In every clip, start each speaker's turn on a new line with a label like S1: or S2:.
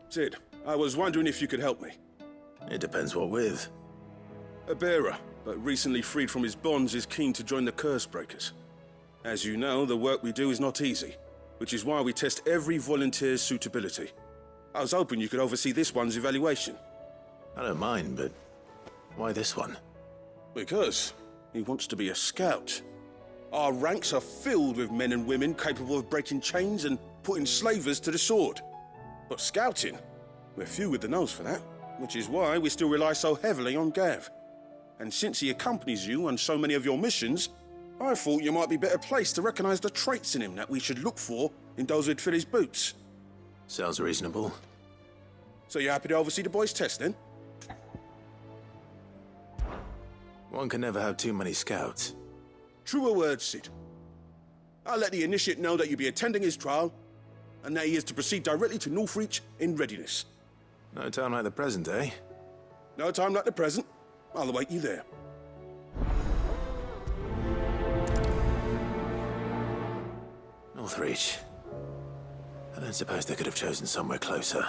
S1: Sid, I was wondering if you could help me.
S2: It depends what with.
S1: A bearer, but recently freed from his bonds, is keen to join the Curse Breakers. As you know, the work we do is not easy, which is why we test every volunteer's suitability. I was hoping you could oversee this one's evaluation.
S2: I don't mind, but why this one?
S1: Because he wants to be a scout. Our ranks are filled with men and women capable of breaking chains and putting slavers to the sword. But scouting, we're few with the nose for that, which is why we still rely so heavily on Gav. And since he accompanies you on so many of your missions, I thought you might be better placed to recognize the traits in him that we should look for in those who'd fill his boots.
S2: Sounds reasonable.
S1: So you're happy to oversee the boys' test, then?
S2: One can never have too many scouts.
S1: Truer words, Sid. I'll let the initiate know that you'll be attending his trial, and that he is to proceed directly to Northreach in readiness.
S2: No time like the present, eh?
S1: No time like the present. I'll await you there.
S2: Northreach. I don't suppose they could have chosen somewhere closer.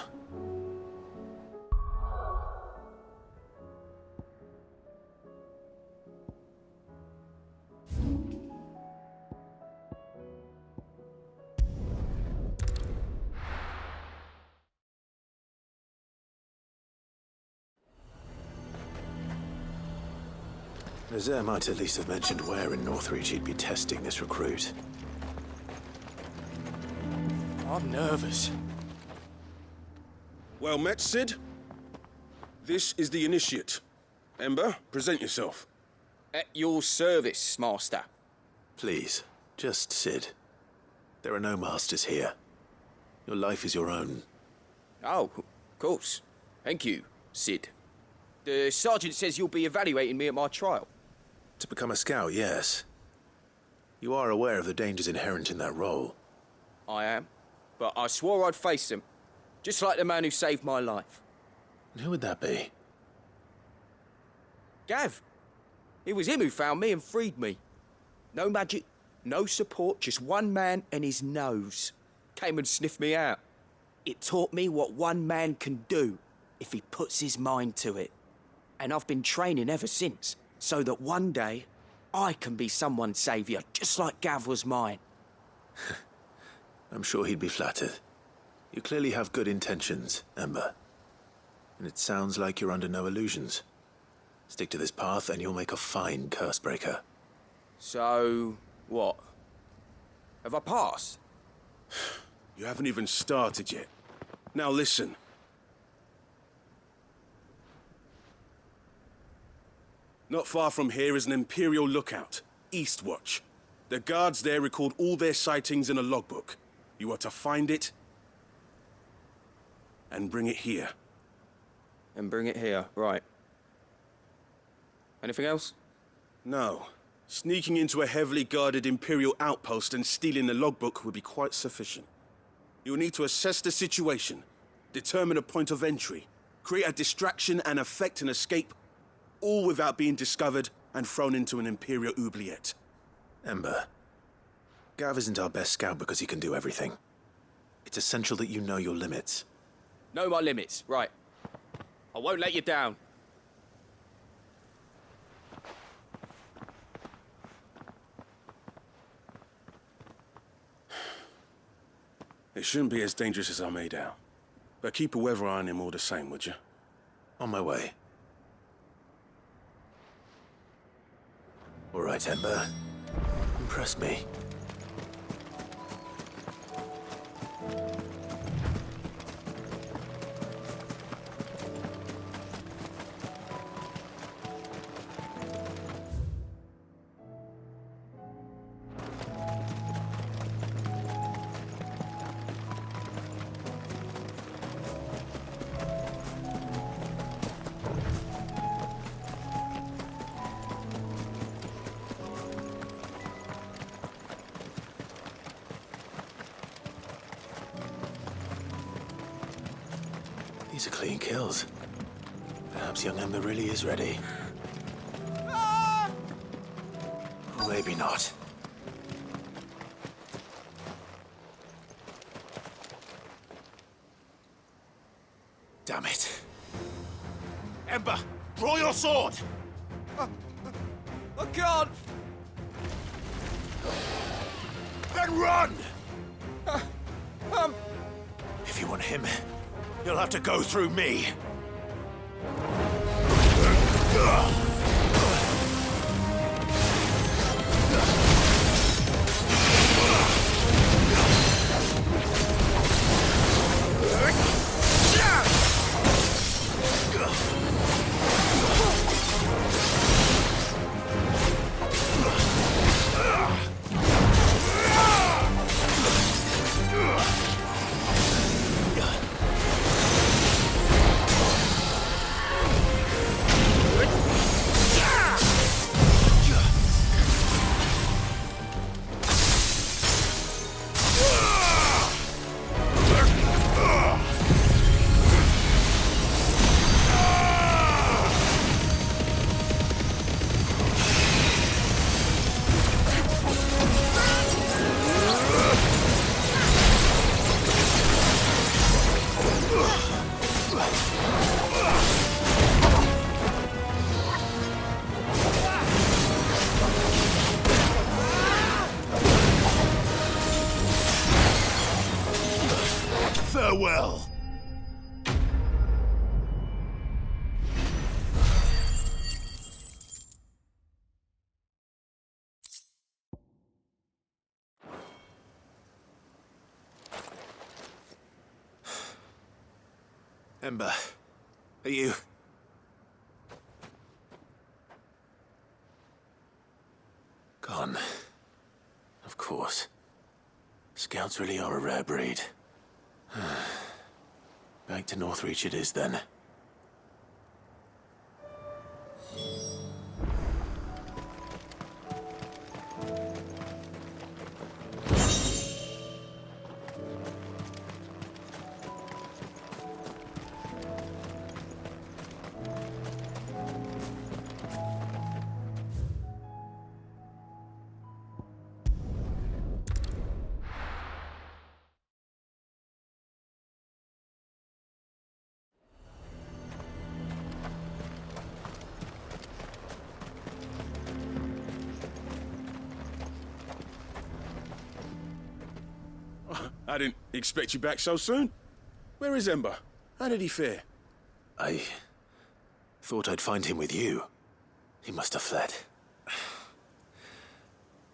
S2: Nazir might at least have mentioned where in Northreach he'd be testing this recruit.
S3: I'm nervous.
S1: Well met, Sid. This is the initiate. Ember, present yourself.
S3: At your service, Master.
S2: Please, just Sid. There are no masters here. Your life is your own.
S3: Oh, of course. Thank you, Sid. The sergeant says you'll be evaluating me at my trial.
S2: To become a scout, yes. You are aware of the dangers inherent in that role.
S3: I am. But I swore I'd face them. Just like the man who saved my life.
S2: And who would that be?
S3: Gav. It was him who found me and freed me. No magic, no support, just one man and his nose. Came and sniffed me out. It taught me what one man can do if he puts his mind to it. And I've been training ever since, so that one day I can be someone's saviour, just like Gav was mine.
S2: I'm sure he'd be flattered. You clearly have good intentions, Ember. And it sounds like you're under no illusions. Stick to this path and you'll make a fine Cursebreaker.
S3: So, what? Have I passed?
S1: You haven't even started yet. Now listen. Not far from here is an Imperial lookout, Eastwatch. The guards there record all their sightings in a logbook. You are to find it and bring it here.
S3: And bring it here, right. Anything else?
S1: No. Sneaking into a heavily guarded Imperial outpost and stealing the logbook would be quite sufficient. You'll need to assess the situation, determine a point of entry, create a distraction and effect an escape, all without being discovered and thrown into an Imperial oubliette.
S2: Ember, Gav isn't our best scout because he can do everything. It's essential that you know your limits.
S3: Know my limits, right. I won't let you down.
S1: It shouldn't be as dangerous as I made out. But keep a weather eye on him all the same, would you?
S2: On my way. All right, Ember. Impress me. These are clean kills. Perhaps young Ember really is ready. Or maybe not. your sword!
S3: I can't!
S2: Then run! If you want him, you'll have to go through me. Farewell. Ember, are you... gone? Of course. Scouts really are a rare breed. Back to Northreach it is, then.
S1: I didn't expect you back so soon. Where is Ember? How did he fare?
S2: I thought I'd find him with you. He must have fled.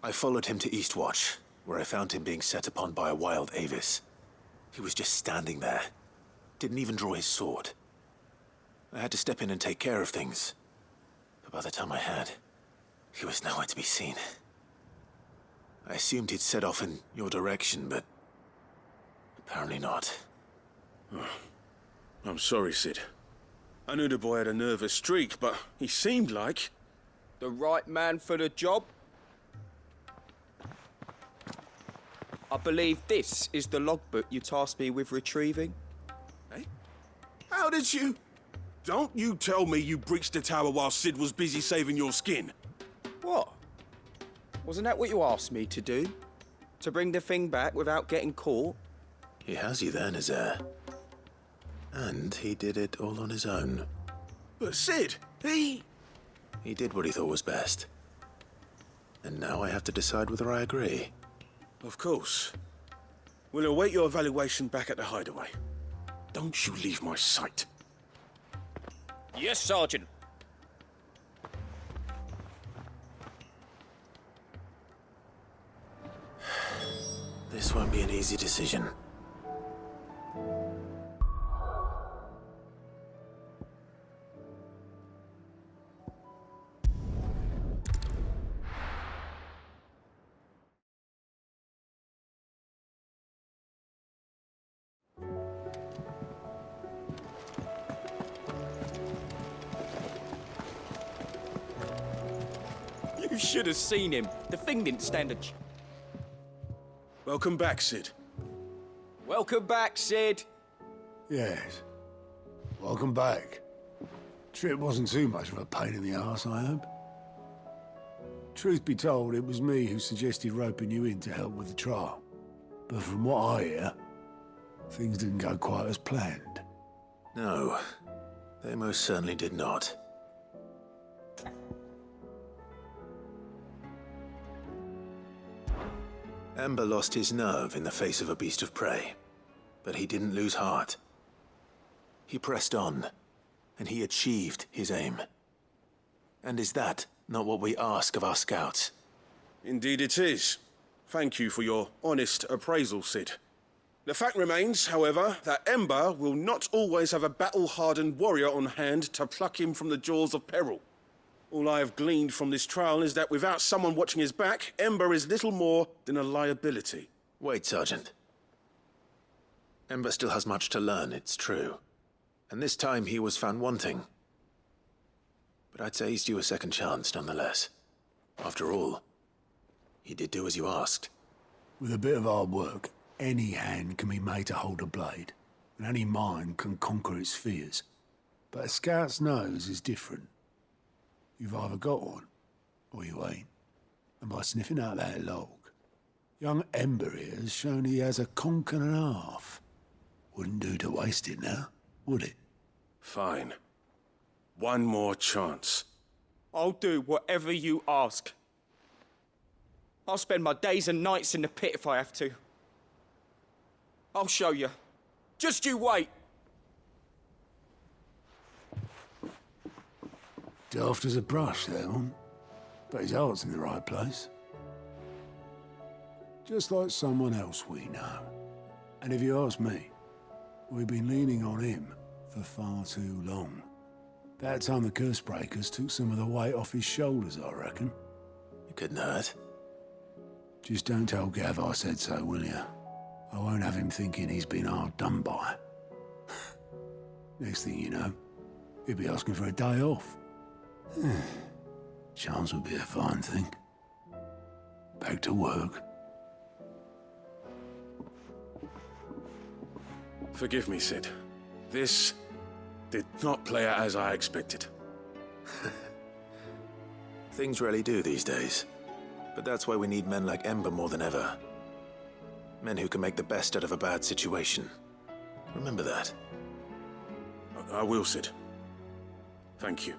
S2: I followed him to Eastwatch, where I found him being set upon by a wild Avis. He was just standing there. Didn't even draw his sword. I had to step in and take care of things. But by the time I had, he was nowhere to be seen. I assumed he'd set off in your direction, but apparently not.
S1: Oh, I'm sorry, Sid. I knew the boy had a nervous streak, but he seemed like...
S3: The right man for the job? I believe this is the logbook you tasked me with retrieving.
S1: Eh? How did you... Don't you tell me you breached the tower while Sid was busy saving your skin.
S3: What? Wasn't that what you asked me to do? To bring the thing back without getting caught?
S2: He has you then, his heir. And he did it all on his own.
S1: But Sid, he
S2: did what he thought was best. And now I have to decide whether I agree.
S1: Of course. We'll await your evaluation back at the hideaway. Don't you leave my sight.
S3: Yes, Sergeant.
S2: This won't be an easy decision.
S3: You should have seen him. The thing didn't stand a ch...
S1: Welcome back, Sid.
S3: Welcome back, Sid.
S4: Yes. Welcome back. Trip wasn't too much of a pain in the arse, I hope. Truth be told, it was me who suggested roping you in to help with the trial. But from what I hear, things didn't go quite as planned.
S2: No, they most certainly did not. Ember lost his nerve in the face of a beast of prey, but he didn't lose heart. He pressed on, and he achieved his aim. And is that not what we ask of our scouts?
S1: Indeed it is. Thank you for your honest appraisal, Sid. The fact remains, however, that Ember will not always have a battle-hardened warrior on hand to pluck him from the jaws of peril. All I have gleaned from this trial is that without someone watching his back, Ember is little more than a liability.
S2: Wait, Sergeant. Ember still has much to learn, it's true. And this time he was found wanting. But I'd say he's due a second chance, nonetheless. After all, he did do as you asked.
S4: With a bit of hard work, any hand can be made to hold a blade, and any mind can conquer its fears. But a scout's nose is different. You've either got one, or you ain't. And by sniffing out that log, young Ember here has shown he has a conch and a half. Wouldn't do to waste it now, would it?
S1: Fine. One more chance.
S3: I'll do whatever you ask. I'll spend my days and nights in the pit if I have to. I'll show you. Just you wait.
S4: Daft as a brush, that one. But his heart's in the right place. Just like someone else we know. And if you ask me, we've been leaning on him for far too long. That time the curse breakers took some of the weight off his shoulders, I reckon.
S2: It couldn't hurt.
S4: Just don't tell Gav I said so, will you? I won't have him thinking he's been hard done by. Next thing you know, he'll be asking for a day off. Chance would be a fine thing. Back to work.
S1: Forgive me, Sid. This did not play out as I expected.
S2: Things rarely do these days. But that's why we need men like Ember more than ever. Men who can make the best out of a bad situation. Remember that.
S1: I will, Sid. Thank you.